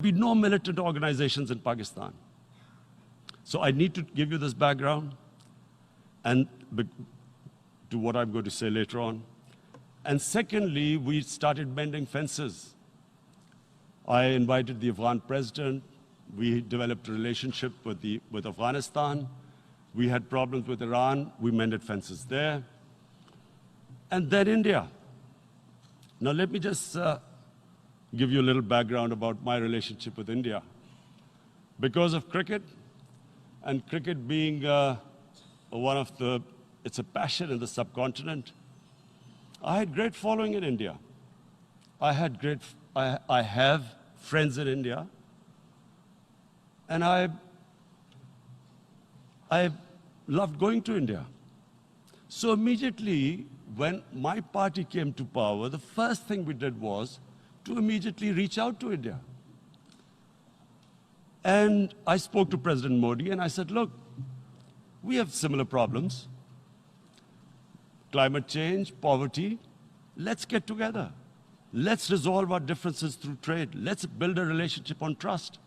be no militant organizations in Pakistan. So I need to give you this background and to what I'm going to say later on. And secondly, we started mending fences. I invited the Afghan president. We developed a relationship with Afghanistan. We had problems with Iran. We mended fences there. And then India. Now let me just give you a little background about my relationship with India. Because of cricket, and cricket being it's a passion in the subcontinent, I had great following in India. I have friends in India, and I loved going to India. So immediately, when my party came to power, the first thing we did was to immediately reach out to India. And I spoke to President Modi and I said, look, we have similar problems. Climate change, poverty, let's get together. Let's resolve our differences through trade. Let's build a relationship on trust.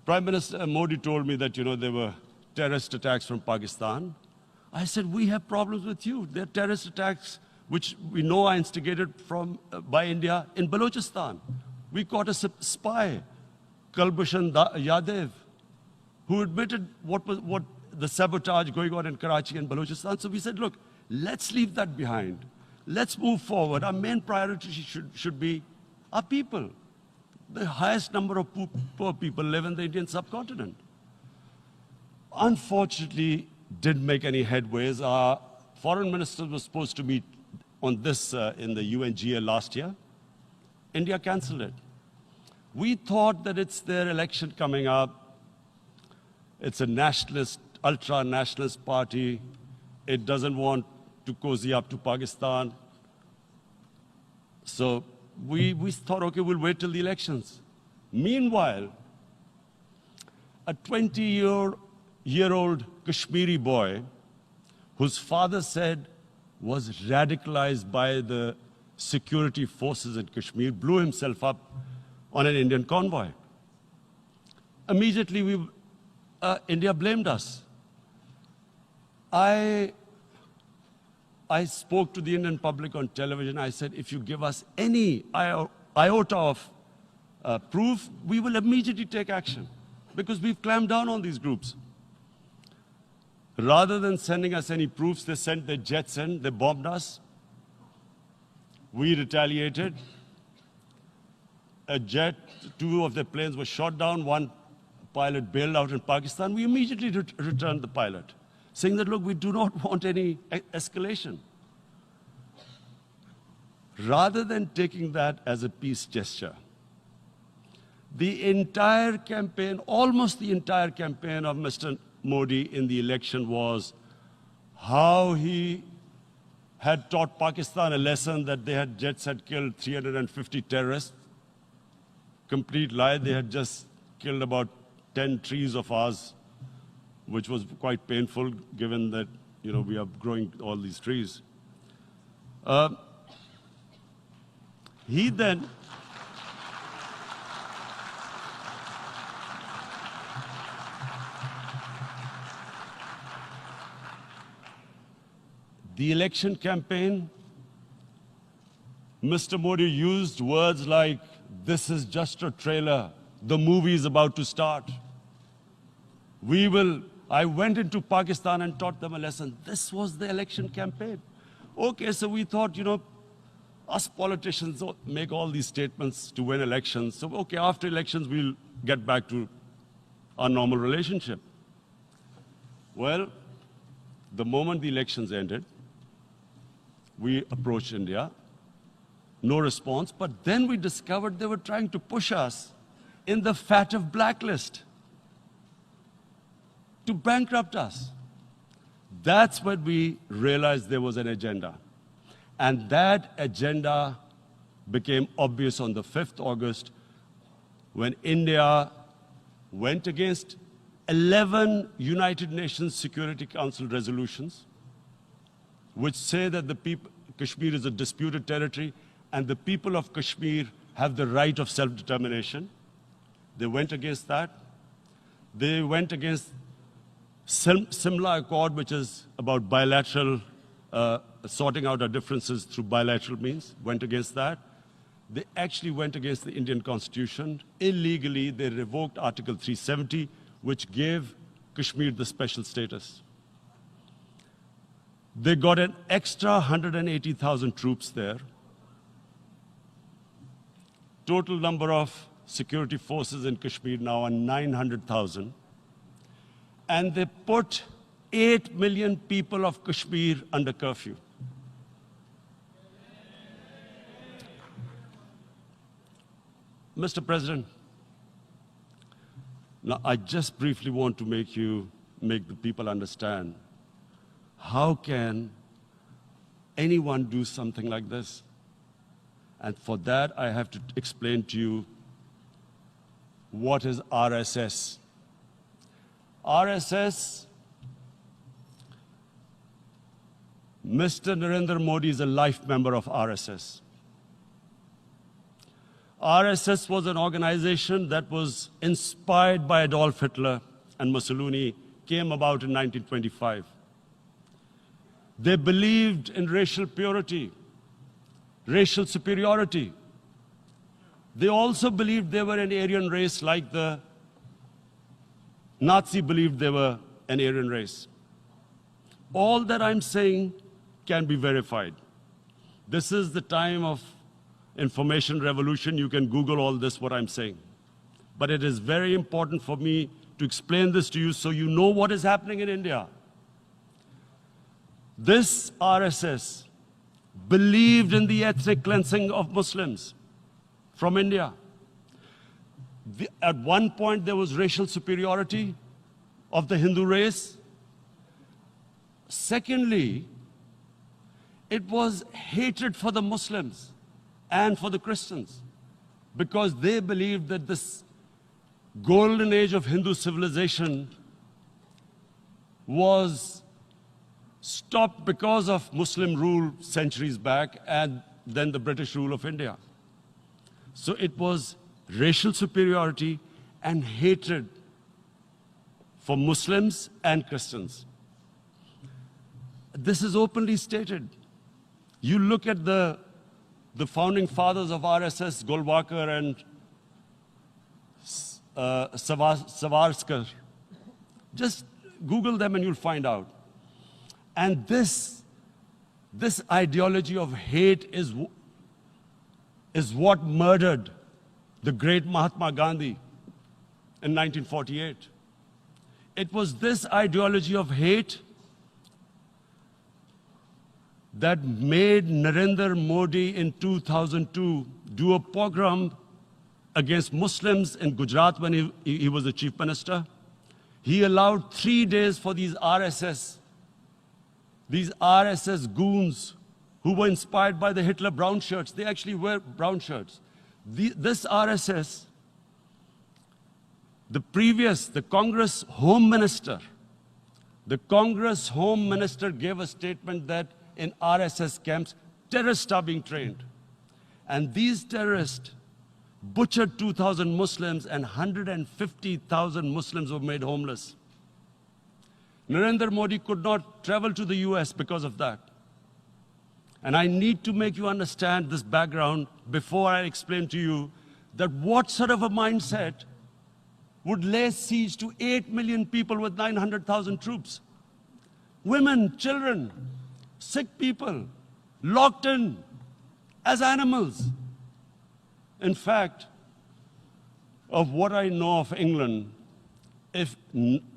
Prime Minister Modi told me that, there were terrorist attacks from Pakistan. I said, we have problems with you. There are terrorist attacks which we know are instigated by India in Balochistan. We caught a spy, Kulbhushan Yadav, who admitted what the sabotage going on in Karachi and Balochistan. So we said, look, let's leave that behind. Let's move forward. Our main priority should be our people. The highest number of poor people live in the Indian subcontinent. Unfortunately, didn't make any headways. Our foreign ministers were supposed to meet on this in the UNGA last year. India cancelled it. We thought that it's their election coming up. It's a nationalist, ultra-nationalist party. It doesn't want to cozy up to Pakistan. So we thought, okay, we'll wait till the elections. Meanwhile, a 20-year-old Kashmiri boy, whose father said was radicalized by the security forces in Kashmir, blew himself up on an Indian convoy. Immediately, India blamed us. I spoke to the Indian public on television. I said, if you give us any iota of proof, we will immediately take action, because we've clamped down on these groups. Rather than sending us any proofs, they sent their jets in, they bombed us. We retaliated. A jet, 2 of their planes were shot down, 1 pilot bailed out in Pakistan. We immediately returned the pilot, saying that, look, we do not want any escalation. Rather than taking that as a peace gesture, the entire campaign, almost the entire campaign of Mr. Modi in the election was how he had taught Pakistan a lesson that jets had killed 350 terrorists. Complete lie. They had just killed about 10 trees of ours, which was quite painful given that, we are growing all these trees. He then the election campaign, Mr. Modi used words like, this is just a trailer, the movie is about to start. I went into Pakistan and taught them a lesson. This was the election campaign. Okay, so we thought, us politicians make all these statements to win elections. So, okay, after elections, we'll get back to our normal relationship. Well, the moment the elections ended, we approached India, no response, but then we discovered they were trying to push us in the FATF blacklist to bankrupt us. That's when we realized there was an agenda. And that agenda became obvious on the 5th August when India went against 11 United Nations Security Council resolutions, which say that Kashmir is a disputed territory, and the people of Kashmir have the right of self-determination. They went against that. They went against Simla Accord, which is about bilateral, sorting out our differences through bilateral means, went against that. They actually went against the Indian Constitution. Illegally, they revoked Article 370, which gave Kashmir the special status. They got an extra 180,000 troops there. Total number of security forces in Kashmir now are 900,000. And they put 8 million people of Kashmir under curfew. Mr. President, now I just briefly want to make the people understand, how can anyone do something like this? And for that, I have to explain to you what is RSS. RSS, Mr. Narendra Modi is a life member of RSS. RSS was an organization that was inspired by Adolf Hitler and Mussolini, came about in 1925. They believed in racial purity, racial superiority. They also believed they were an Aryan race like the Nazi believed they were an Aryan race. All that I'm saying can be verified. This is the time of information revolution. You can Google all this, what I'm saying. But it is very important for me to explain this to you so you know what is happening in India. This RSS believed in the ethnic cleansing of Muslims from India. At one point, there was racial superiority of the Hindu race. Secondly, it was hatred for the Muslims and for the Christians, because they believed that this golden age of Hindu civilization was stopped because of Muslim rule centuries back and then the British rule of India. So it was racial superiority and hatred for Muslims and Christians. This is openly stated. You look at the founding fathers of RSS, Golwalkar and Savarkar. Just Google them and you'll find out. And this ideology of hate is what murdered the great Mahatma Gandhi in 1948. It was this ideology of hate that made Narendra Modi in 2002 do a pogrom against Muslims in Gujarat when he was the chief minister. He allowed 3 days for these RSS goons who were inspired by the Hitler brown shirts. They actually wear brown shirts. This RSS, the Congress Home Minister gave a statement that in RSS camps, terrorists are being trained. And these terrorists butchered 2,000 Muslims and 150,000 Muslims were made homeless. Narendra Modi could not travel to the US because of that. And I need to make you understand this background before I explain to you that what sort of a mindset would lay siege to 8 million people with 900,000 troops. Women, children, sick people, locked in as animals. In fact, of what I know of England, if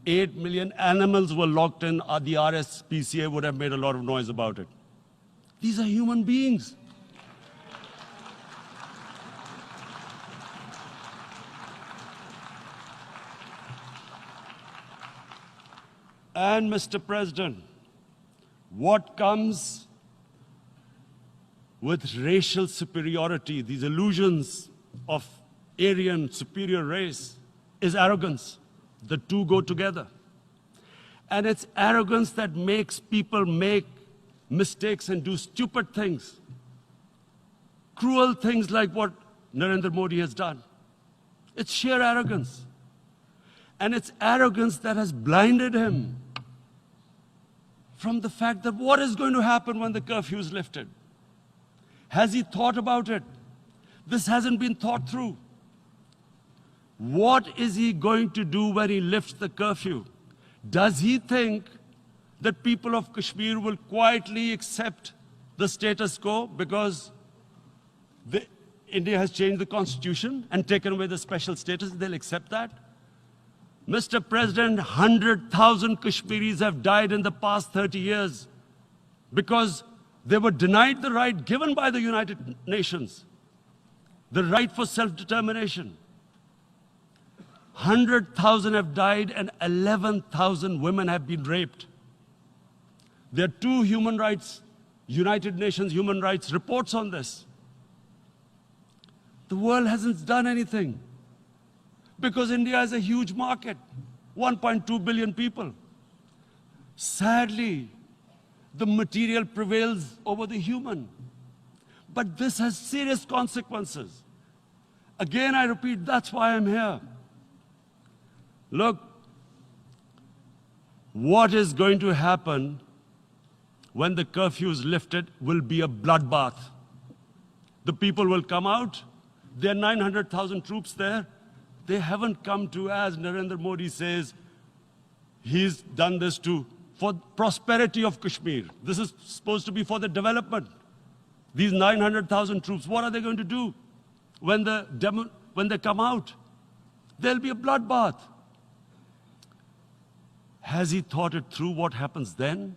8 million animals were locked in, the RSPCA would have made a lot of noise about it. These are human beings. And Mr. President, what comes with racial superiority, these illusions of Aryan superior race, is arrogance. The two go together. And it's arrogance that makes people make mistakes and do stupid things. Cruel things like what Narendra Modi has done. It's sheer arrogance. And it's arrogance that has blinded him from the fact that what is going to happen when the curfew is lifted? Has he thought about it? This hasn't been thought through. What is he going to do when he lifts the curfew? Does he think that people of Kashmir will quietly accept the status quo because India has changed the constitution and taken away the special status? They'll accept that? Mr. President, 100,000 Kashmiris have died in the past 30 years because they were denied the right given by the United Nations, the right for self-determination. 100,000 have died and 11,000 women have been raped. There are two United Nations human rights reports on this. The world hasn't done anything because India is a huge market, 1.2 billion people. Sadly, the material prevails over the human. But this has serious consequences. Again, I repeat, that's why I'm here. Look, what is going to happen when the curfew is lifted will be a bloodbath. The people will come out. There are 900,000 troops there. They haven't come to, as Narendra Modi says, he's done this for prosperity of Kashmir. This is supposed to be for the development. These 900,000 troops, what are they going to do when they come out? There'll be a bloodbath. Has he thought it through what happens then?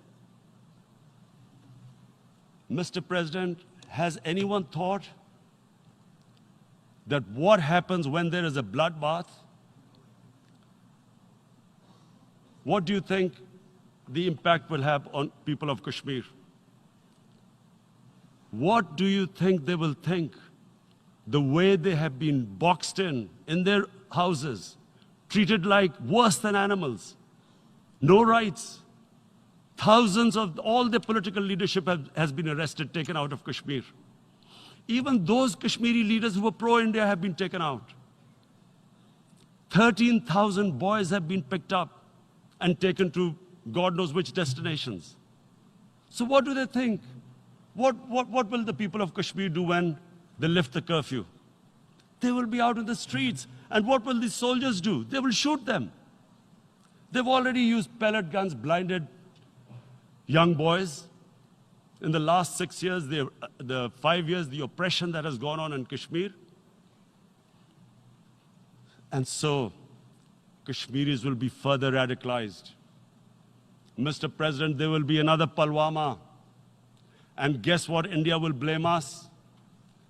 Mr. President, has anyone thought that what happens when there is a bloodbath? What do you think the impact will have on people of Kashmir? What do you think they will think? The way they have been boxed in their houses, treated like worse than animals, no rights. Thousands of all the political leadership has been arrested, taken out of Kashmir. Even those Kashmiri leaders who were pro-India have been taken out. 13,000 boys have been picked up and taken to God knows which destinations. So what do they think? What will the people of Kashmir do when they lift the curfew? They will be out in the streets. And what will these soldiers do? They will shoot them. They've already used pellet guns, blinded young boys. In the last 6 years, the 5 years, the oppression that has gone on in Kashmir. And so, Kashmiris will be further radicalized. Mr. President, there will be another Pulwama. And guess what? India will blame us.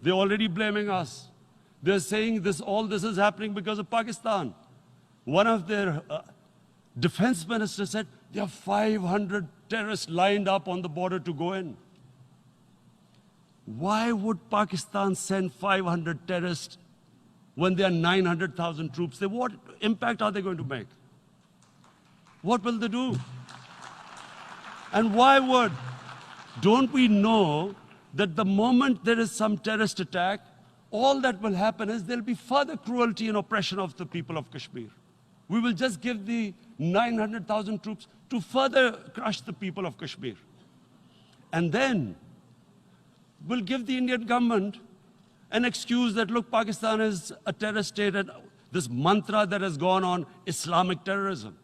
They're already blaming us. They're saying all this is happening because of Pakistan. One of their defense ministers said, there are 500 terrorists lined up on the border to go in. Why would Pakistan send 500 terrorists when there are 900,000 troops? What impact are they going to make? What will they do? And don't we know that the moment there is some terrorist attack, all that will happen is there'll be further cruelty and oppression of the people of Kashmir. We will just give the 900,000 troops to further crush the people of Kashmir. And then we'll give the Indian government an excuse that, look, Pakistan is a terrorist state, and this mantra that has gone on, Islamic terrorism.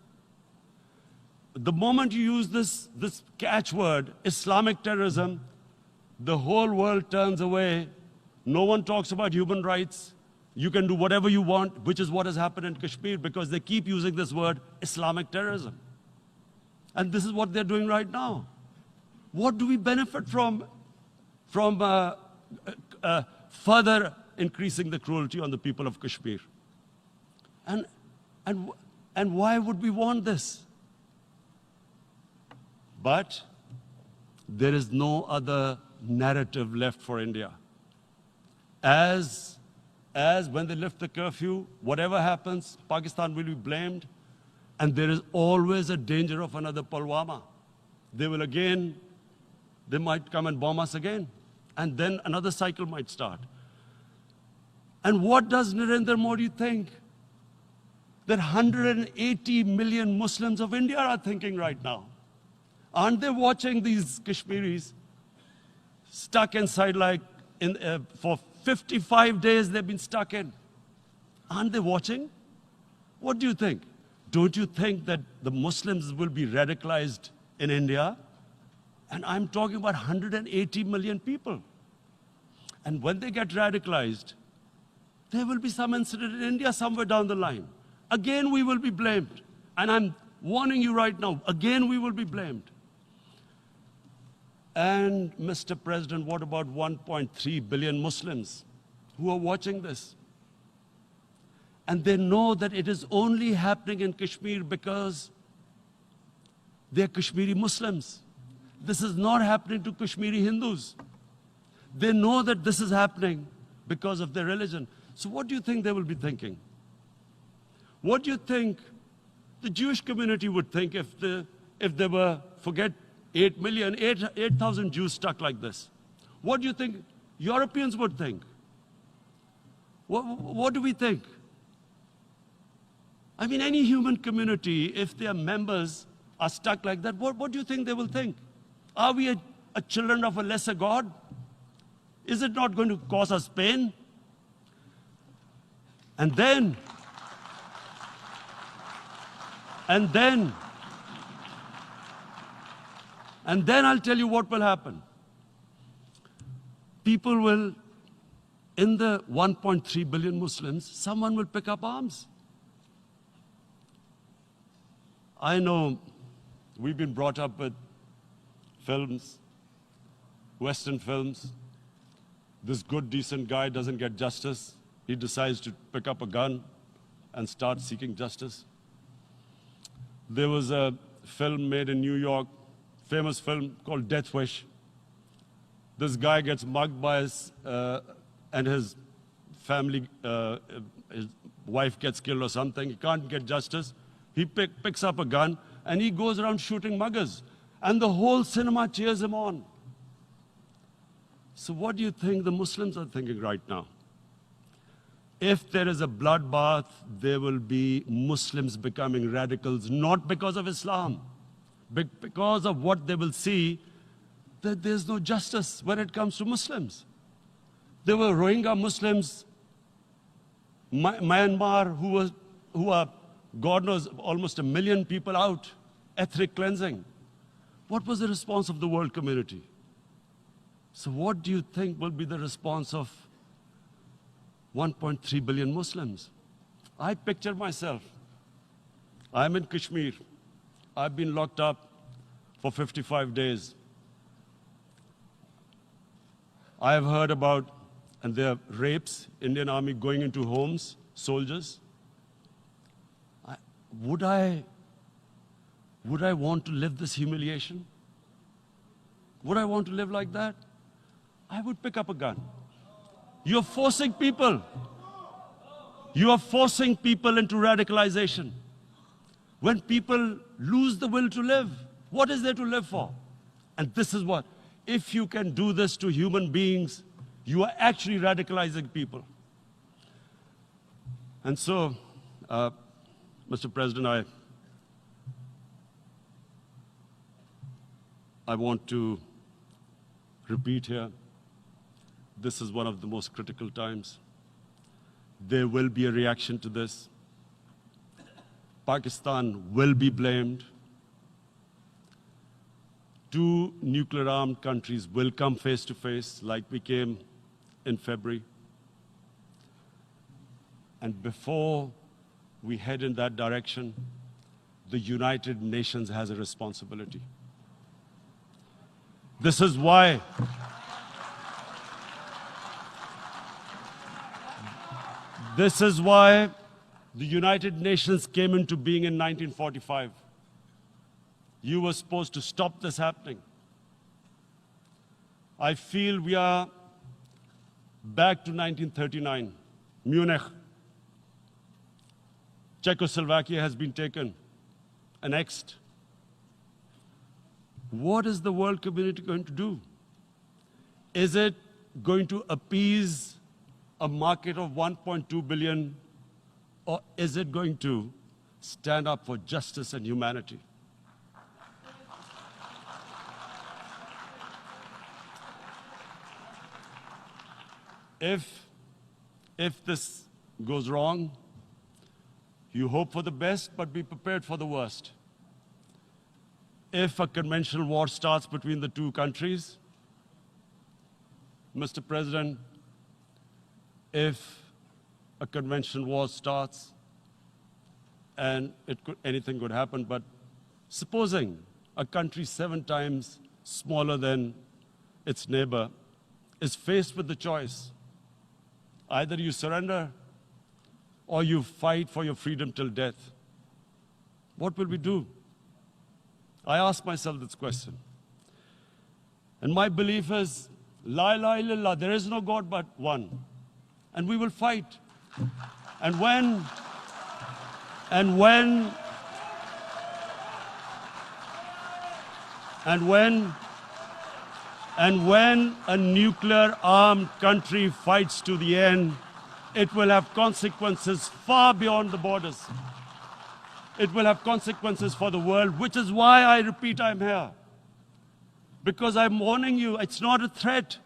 The moment you use this catchword, Islamic terrorism, the whole world turns away. No one talks about human rights. You can do whatever you want, which is what has happened in Kashmir, because they keep using this word, Islamic terrorism. And this is what they're doing right now. What do we benefit from further increasing the cruelty on the people of Kashmir? And why would we want this? But there is no other narrative left for India. As when they lift the curfew, whatever happens, Pakistan will be blamed, and there is always a danger of another Pulwama. They might come and bomb us again, and then another cycle might start. And what does Narendra Modi think that 180 million Muslims of India are thinking right now? Aren't they watching these Kashmiris stuck inside for 55 days they've been stuck in? Aren't they watching? What do you think? Don't you think that the Muslims will be radicalized in India? And I'm talking about 180 million people. And when they get radicalized, there will be some incident in India somewhere down the line. Again, we will be blamed. And I'm warning you right now, again, we will be blamed. And Mr. President, what about 1.3 billion Muslims who are watching this? And they know that it is only happening in Kashmir because they're Kashmiri Muslims. This is not happening to Kashmiri Hindus. They know that this is happening because of their religion. So what do you think they will be thinking? What do you think the Jewish community would think if there were, forget 8 million, 8,000 Jews stuck like this? What do you think Europeans would think? What do we think? I mean, any human community, if their members are stuck like that, what do you think they will think? Are we a children of a lesser God? Is it not going to cause us pain? And then I'll tell you what will happen. People will, in the 1.3 billion Muslims, someone will pick up arms. I know we've been brought up with films, Western films. This good, decent guy doesn't get justice. He decides to pick up a gun and start seeking justice. There was a film made in New York, famous film called Death Wish. This guy gets mugged by and his family, his wife gets killed or something. He can't get justice. He picks up a gun and he goes around shooting muggers. And the whole cinema cheers him on. So what do you think the Muslims are thinking right now? If there is a bloodbath, there will be Muslims becoming radicals, not because of Islam, but because of what they will see, that there's no justice when it comes to Muslims. There were Rohingya Muslims, Myanmar, who are, God knows, almost 1 million people out, ethnic cleansing. What was the response of the world community? So what do you think will be the response of 1.3 billion Muslims? I picture myself. I'm in Kashmir. I've been locked up for 55 days. I have heard about, and there are rapes, Indian Army going into homes, soldiers. Would I want to live this humiliation? Would I want to live like that? I would pick up a gun. You're forcing people. You are forcing people into radicalization. When people lose the will to live, what is there to live for? And this is what, if you can do this to human beings, you are actually radicalizing people. And so, Mr. President, I want to repeat here, this is one of the most critical times. There will be a reaction to this. Pakistan will be blamed. 2 nuclear-armed countries will come face to face like we came in February. And before we head in that direction, the United Nations has a responsibility. This is why the United Nations came into being in 1945. You were supposed to stop this happening. I feel we are back to 1939, Munich. Czechoslovakia has been taken, annexed. What is the world community going to do? Is it going to appease a market of 1.2 billion, or is it going to stand up for justice and humanity? If this goes wrong, you hope for the best, but be prepared for the worst. If a conventional war starts between the two countries, Mr. President, if a conventional war starts, and anything could happen, but supposing a country 7 times smaller than its neighbor is faced with the choice, either you surrender or you fight for your freedom till death, what will we do? I ask myself this question. And my belief is, La ilaha illallah, there is no God but one. And we will fight. And when a nuclear-armed country fights to the end, it will have consequences far beyond the borders. It will have consequences for the world, which is why I repeat I'm here. Because I'm warning you, it's not a threat.